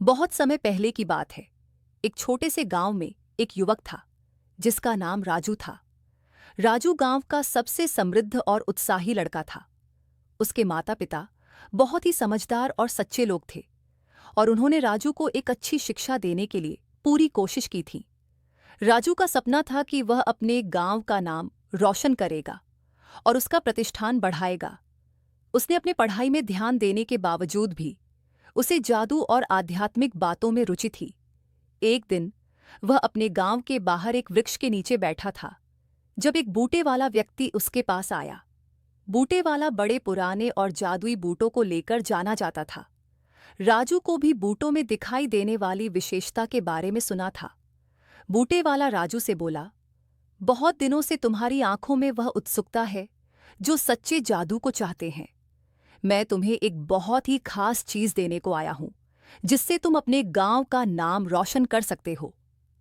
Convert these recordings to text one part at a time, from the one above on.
बहुत समय पहले की बात है। एक छोटे से गांव में एक युवक था जिसका नाम राजू था। राजू गांव का सबसे समृद्ध और उत्साही लड़का था। उसके माता पिता बहुत ही समझदार और सच्चे लोग थे और उन्होंने राजू को एक अच्छी शिक्षा देने के लिए पूरी कोशिश की थी। राजू का सपना था कि वह अपने गांव का नाम रोशन करेगा और उसका प्रतिष्ठान बढ़ाएगा। उसने अपने पढ़ाई में ध्यान देने के बावजूद भी उसे जादू और आध्यात्मिक बातों में रुचि थी। एक दिन वह अपने गांव के बाहर एक वृक्ष के नीचे बैठा था जब एक बूटे वाला व्यक्ति उसके पास आया। बूटे वाला बड़े पुराने और जादुई बूटों को लेकर जाना जाता था। राजू को भी बूटों में दिखाई देने वाली विशेषता के बारे में सुना था। बूटे वाला राजू से बोला, बहुत दिनों से तुम्हारी आंखों में वह उत्सुकता है जो सच्चे जादू को चाहते हैं। मैं तुम्हें एक बहुत ही खास चीज देने को आया हूं जिससे तुम अपने गांव का नाम रोशन कर सकते हो।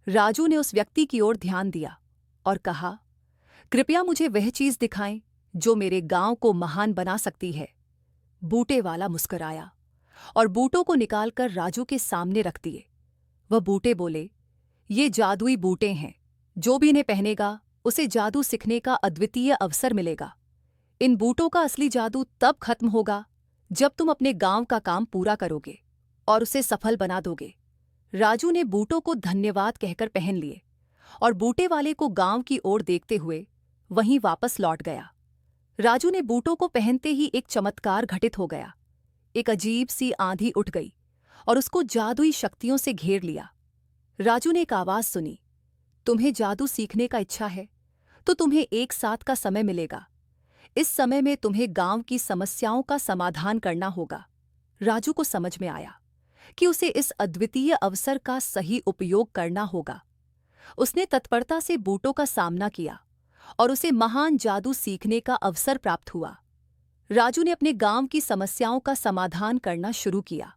राजू ने उस व्यक्ति की ओर ध्यान दिया और कहा, कृपया मुझे वह चीज दिखाएं जो मेरे गांव को महान बना सकती है। बूटे वाला मुस्कुराया और बूटों को निकालकर राजू के सामने रख दिए। वह बूटे बोले, ये जादुई बूटे हैं। जो भी इन्हें पहनेगा उसे जादू सीखने का अद्वितीय अवसर मिलेगा। इन बूटों का असली जादू तब खत्म होगा जब तुम अपने गांव का काम पूरा करोगे और उसे सफल बना दोगे। राजू ने बूटों को धन्यवाद कहकर पहन लिए और बूटे वाले को गांव की ओर देखते हुए वहीं वापस लौट गया। राजू ने बूटों को पहनते ही एक चमत्कार घटित हो गया। एक अजीब सी आंधी उठ गई और उसको जादुई शक्तियों से घेर लिया। राजू ने एक आवाज सुनी, तुम्हें जादू सीखने का इच्छा है तो तुम्हें एक साथ का समय मिलेगा। इस समय में तुम्हें गांव की समस्याओं का समाधान करना होगा। राजू को समझ में आया कि उसे इस अद्वितीय अवसर का सही उपयोग करना होगा। उसने तत्परता से बूटों का सामना किया और उसे महान जादू सीखने का अवसर प्राप्त हुआ। राजू ने अपने गांव की समस्याओं का समाधान करना शुरू किया।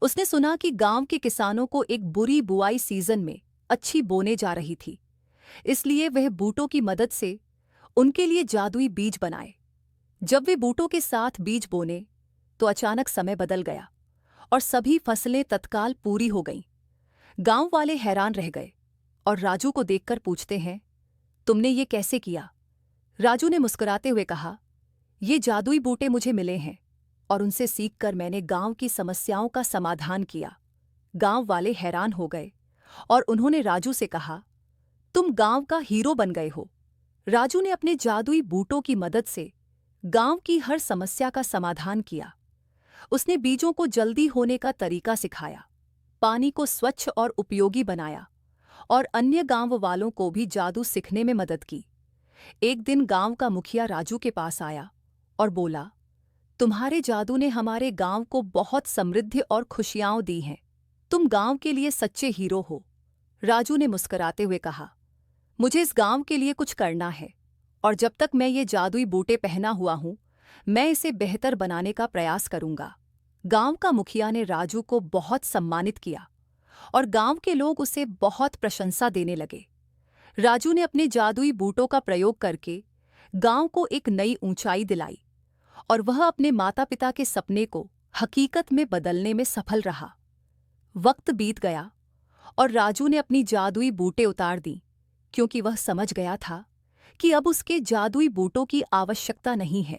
उसने सुना कि गांव के किसानों को एक बुरी बुआई सीजन में अच्छी बोने जा रही थी, इसलिए वह बूटों की मदद से उनके लिए जादुई बीज बनाए। जब वे बूटों के साथ बीज बोने तो अचानक समय बदल गया और सभी फसलें तत्काल पूरी हो गईं। गांव वाले हैरान रह गए और राजू को देखकर पूछते हैं, तुमने ये कैसे किया? राजू ने मुस्कुराते हुए कहा, ये जादुई बूटे मुझे मिले हैं और उनसे सीखकर मैंने गांव की समस्याओं का समाधान किया। गांव वाले हैरान हो गए और उन्होंने राजू से कहा, तुम गांव का हीरो बन गए हो। राजू ने अपने जादुई बूटों की मदद से गांव की हर समस्या का समाधान किया। उसने बीजों को जल्दी होने का तरीका सिखाया, पानी को स्वच्छ और उपयोगी बनाया और अन्य गांव वालों को भी जादू सीखने में मदद की। एक दिन गांव का मुखिया राजू के पास आया और बोला, तुम्हारे जादू ने हमारे गांव को बहुत समृद्धि और खुशियां दी हैं। तुम गांव के लिए सच्चे हीरो हो। राजू ने मुस्कुराते हुए कहा, मुझे इस गांव के लिए कुछ करना है और जब तक मैं ये जादुई बूटे पहना हुआ हूं, मैं इसे बेहतर बनाने का प्रयास करूंगा। गांव का मुखिया ने राजू को बहुत सम्मानित किया और गांव के लोग उसे बहुत प्रशंसा देने लगे। राजू ने अपने जादुई बूटों का प्रयोग करके गांव को एक नई ऊंचाई दिलाई और वह अपने माता पिता के सपने को हकीकत में बदलने में सफल रहा। वक्त बीत गया और राजू ने अपनी जादुई बूटे उतार दी क्योंकि वह समझ गया था कि अब उसके जादुई बूटों की आवश्यकता नहीं है।